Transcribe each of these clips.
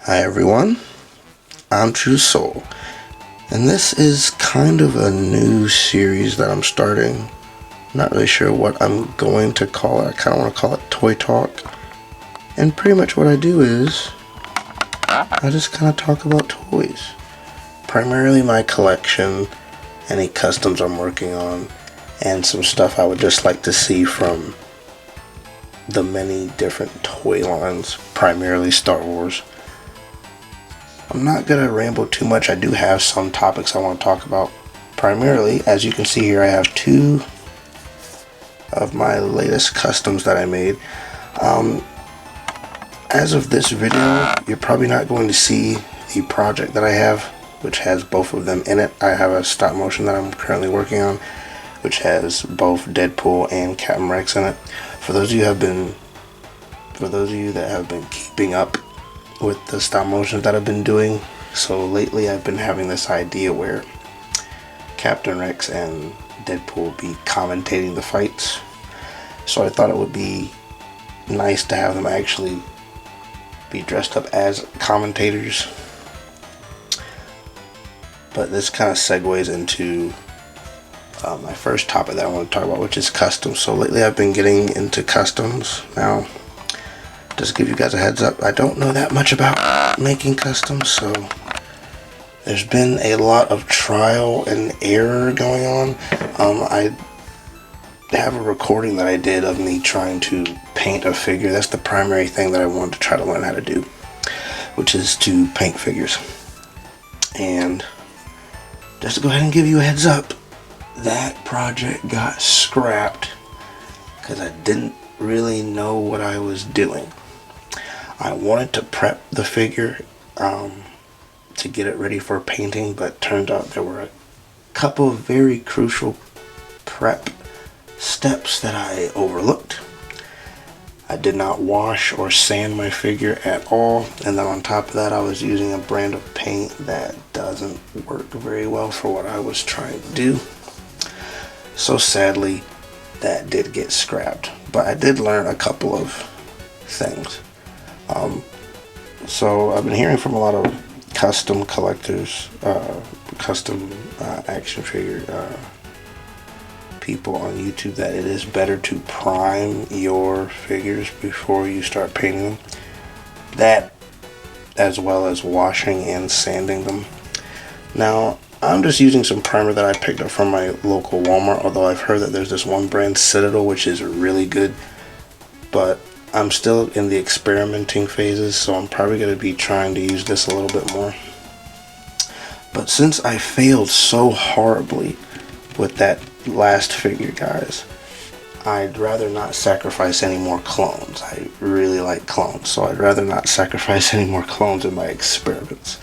Hi everyone, I'm True Soul, and this is kind of a new series that I'm starting. Not really sure what I'm going to call it. I kind of want to call it Toy Talk. And pretty much what I do is I just kind of talk about toys. Primarily my collection, any customs I'm working on, and some stuff I would just like to see from the many different toy lines, primarily Star Wars. I'm not going to ramble too much. I do have some topics I want to talk about. Primarily, as you can see here, I have two of my latest customs that I made. As of this video, you're probably not going to see the project that I have, which has both of them in it. I have a stop motion that I'm currently working on, which has both Deadpool and Captain Rex in it. For those of you that have been keeping up with the stop motions that I've been doing, so lately I've been having this idea where Captain Rex and Deadpool will be commentating the fights. So I thought it would be nice to have them actually be dressed up as commentators. But this kind of segues into my first topic that I want to talk about, which is customs. So lately I've been getting into customs. Now, just to give you guys a heads up, I don't know that much about making customs, so there's been a lot of trial and error going on. I have a recording that I did of me trying to paint a figure. That's the primary thing that I wanted to try to learn how to do, which is to paint figures. And just to go ahead and give you a heads up, that project got scrapped because I didn't really know what I was doing. I wanted to prep the figure to get it ready for painting, but turned out there were a couple of very crucial prep steps that I overlooked. I did not wash or sand my figure at all, and then on top of that I was using a brand of paint that doesn't work very well for what I was trying to do. So sadly, that did get scrapped, but I did learn a couple of things. So I've been hearing from a lot of custom collectors, custom action figure people on YouTube, that it is better to prime your figures before you start painting them. That, as well as washing and sanding them. Now, I'm just using some primer that I picked up from my local Walmart, although I've heard that there's this one brand, Citadel, which is really good, but I'm still in the experimenting phases, so I'm probably going to be trying to use this a little bit more. But since I failed so horribly with that last figure, guys, I'd rather not sacrifice any more clones. I really like clones, so I'd rather not sacrifice any more clones in my experiments.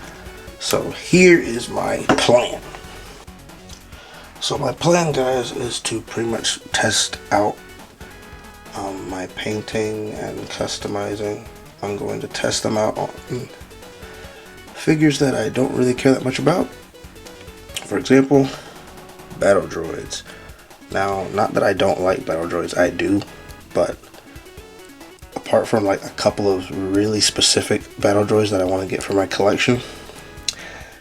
So here is my plan. So my plan, guys, is to pretty much test out my painting and customizing. I'm going to test them out on figures that I don't really care that much about. For example, battle droids. Now, not that I don't like battle droids, I do, but apart from like a couple of really specific battle droids that I want to get for my collection,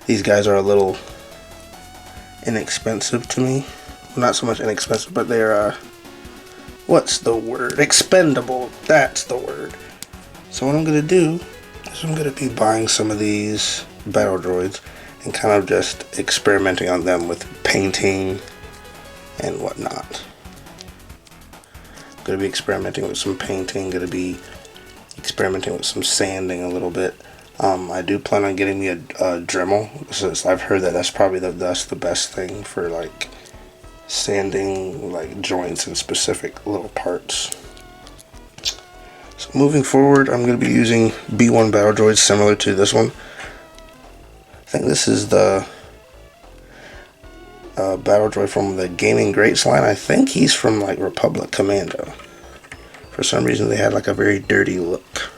these guys are a little inexpensive to me. Not so much inexpensive, but they're what's the word? Expendable. That's the word. So what I'm going to do is I'm going to be buying some of these battle droids and kind of just experimenting on them with painting and whatnot. I'm going to be experimenting with some painting, going to be experimenting with some sanding a little bit. I do plan on getting me a Dremel, since I've heard that that's probably that's the best thing for like sanding like joints and specific little parts. So moving forward, I'm going to be using B1 battle droids similar to this one. I think this is the battle droid from the Gaming Greats line. I think he's from like Republic Commando. For some reason they had like a very dirty look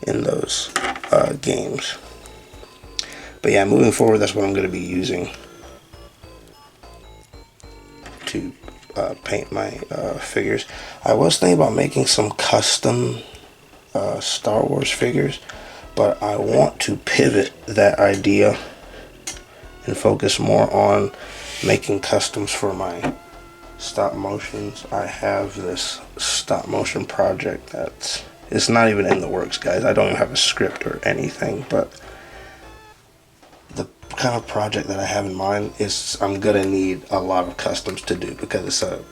in those games. But yeah, moving forward, that's what I'm going to be using to paint my figures. I was thinking about making some custom Star Wars figures, but I want to pivot that idea and focus more on making customs for my stop motions. I have this stop motion project it's not even in the works, guys. I don't even have a script or anything, but the kind of project that I have in mind is I'm gonna need a lot of customs to do because it's a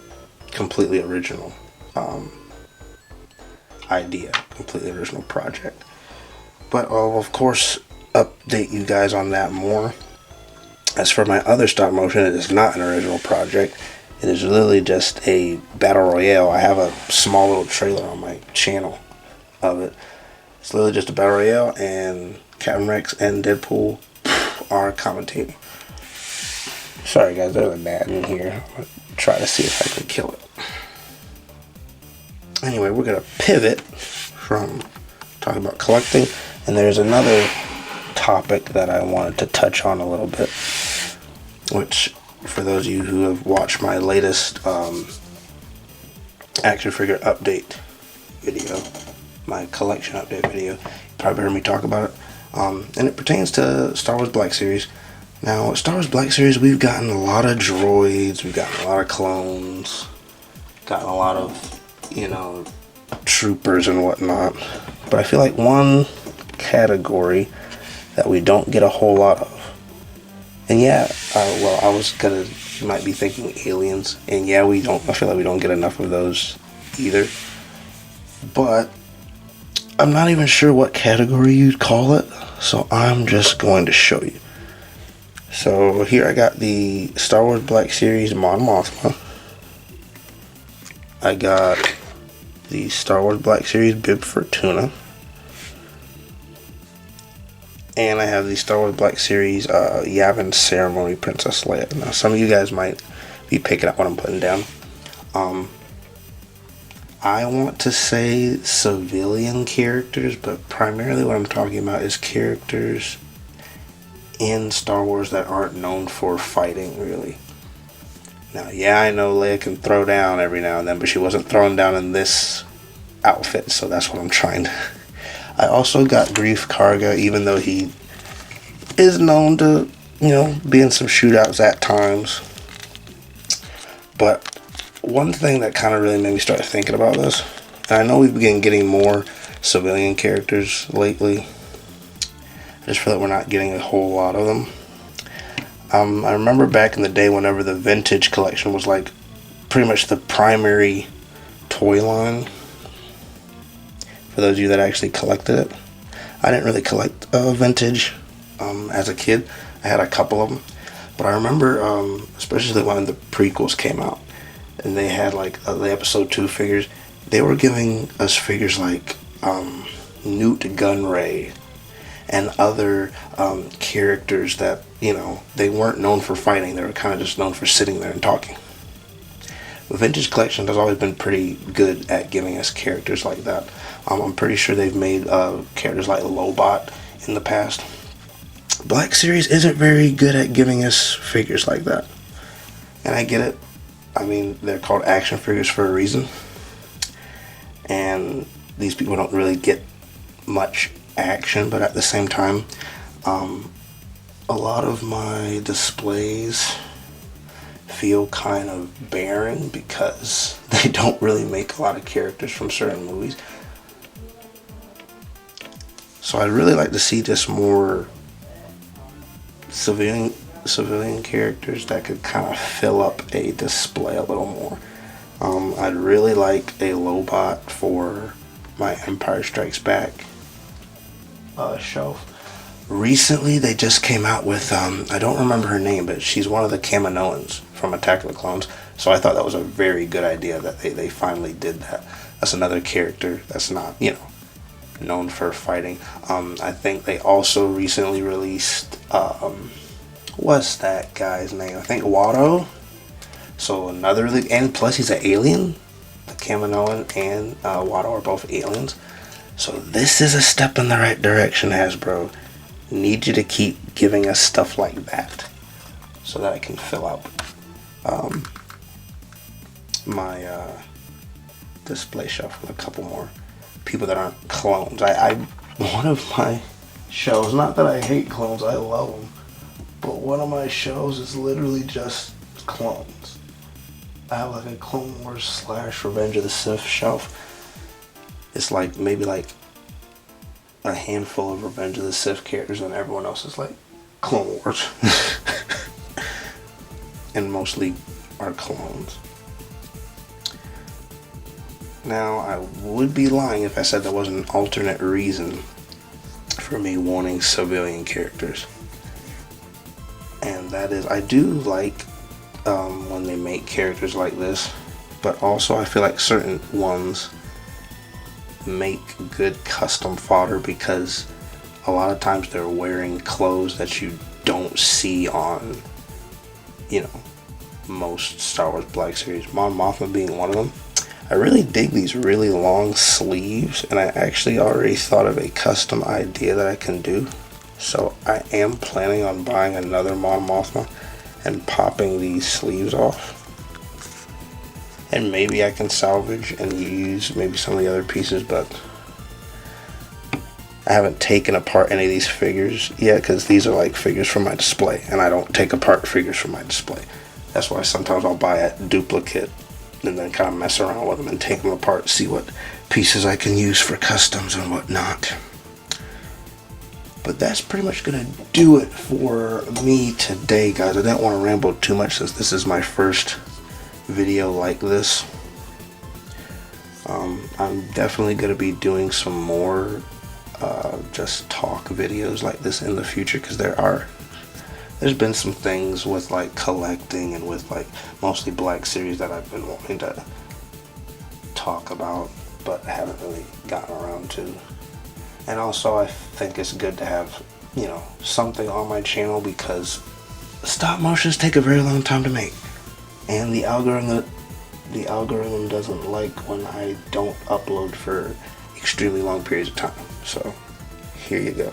completely original idea, completely original project. But I'll of course update you guys on that more. As for my other stop motion, it is not an original project. It is literally just a battle royale. I have a small little trailer on my channel of it. It's literally just a battle royale, and Captain Rex and Deadpool are commentating. Sorry guys, there's a bat in here. I'm gonna try to see if I can kill it. Anyway, we're gonna pivot from talking about collecting, and there's another topic that I wanted to touch on a little bit, which for those of you who have watched my latest action figure update video, my collection update video, you probably heard me talk about it, and it pertains to Star Wars Black Series. Now, Star Wars Black Series, we've gotten a lot of droids, we've gotten a lot of clones, gotten a lot of, you know, troopers and whatnot, but I feel like one category that we don't get a whole lot of, and yeah, well, you might be thinking aliens, and yeah, I feel like we don't get enough of those either, but I'm not even sure what category you'd call it, so I'm just going to show you. So here I got the Star Wars Black Series Mon Mothma. I got the Star Wars Black Series Bib Fortuna. And I have the Star Wars Black Series Yavin Ceremony Princess Leia. Now, some of you guys might be picking up what I'm putting down. I want to say civilian characters, but primarily what I'm talking about is characters in Star Wars that aren't known for fighting, really. Now, yeah, I know Leia can throw down every now and then, but she wasn't throwing down in this outfit, so that's what I'm trying to... I also got Grief Karga, even though he is known to, you know, be in some shootouts at times. But one thing that kind of really made me start thinking about this, and I know we've been getting more civilian characters lately, I just feel like we're not getting a whole lot of them. I remember back in the day whenever the vintage collection was like pretty much the primary toy line. For those of you that actually collected it, I didn't really collect vintage as a kid. I had a couple of them, but I remember, especially when the prequels came out, and they had like the episode 2 figures. They were giving us figures like Newt Gunray and other characters that, you know, they weren't known for fighting. They were kind of just known for sitting there and talking. The vintage collection has always been pretty good at giving us characters like that. I'm pretty sure they've made characters like Lobot in the past. Black Series isn't very good at giving us figures like that. And I get it. I mean, they're called action figures for a reason. And these people don't really get much action, but at the same time, a lot of my displays feel kind of barren because they don't really make a lot of characters from certain movies. So I'd really like to see just more civilian characters that could kind of fill up a display a little more. I'd really like a Lobot for my Empire Strikes Back shelf. Recently they just came out with I don't remember her name, but she's one of the Kaminoans from Attack of the Clones, so I thought that was a very good idea that they finally did that. That's another character that's not, you know, known for fighting. I think they also recently released what's that guy's name? I think Watto. So another, and plus he's an alien. The Kaminoan and Watto are both aliens. So this is a step in the right direction, Hasbro. Need you to keep giving us stuff like that so that I can fill out my display shelf with a couple more people that aren't clones. One of my shelves. Not that I hate clones, I love them. But one of my shelves is literally just clones. I have like a Clone Wars / Revenge of the Sith shelf. It's like maybe like a handful of Revenge of the Sith characters, and everyone else is like Clone Wars. And mostly are clones. Now, I would be lying if I said there was an alternate reason for me wanting civilian characters. And that is, I do like when they make characters like this, but also I feel like certain ones make good custom fodder because a lot of times they're wearing clothes that you don't see on, you know, most Star Wars Black Series, Mon Mothma being one of them. I really dig these really long sleeves, and I actually already thought of a custom idea that I can do. So I am planning on buying another Mon Mothma and popping these sleeves off. And maybe I can salvage and use maybe some of the other pieces, but I haven't taken apart any of these figures yet because these are like figures for my display, and I don't take apart figures for my display. That's why sometimes I'll buy a duplicate and then kind of mess around with them and take them apart, see what pieces I can use for customs and whatnot. But that's pretty much going to do it for me today, guys. I didn't want to ramble too much since this is my first video like this. I'm definitely going to be doing some more just talk videos like this in the future because there's been some things with like collecting and with like mostly Black Series that I've been wanting to talk about, but I haven't really gotten around to. And also I think it's good to have, you know, something on my channel because stop motions take a very long time to make, and the algorithm doesn't like when I don't upload for extremely long periods of time. So here you go.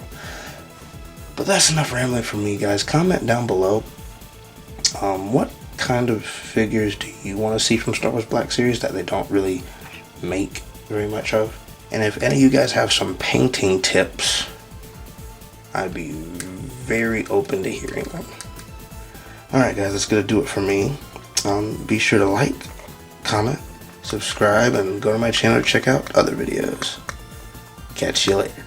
But that's enough rambling from me, guys. Comment down below what kind of figures do you want to see from Star Wars Black Series that they don't really make very much of. And if any of you guys have some painting tips, I'd be very open to hearing them. Alright guys, that's going to do it for me. Be sure to like, comment, subscribe, and go to my channel to check out other videos. Catch you later.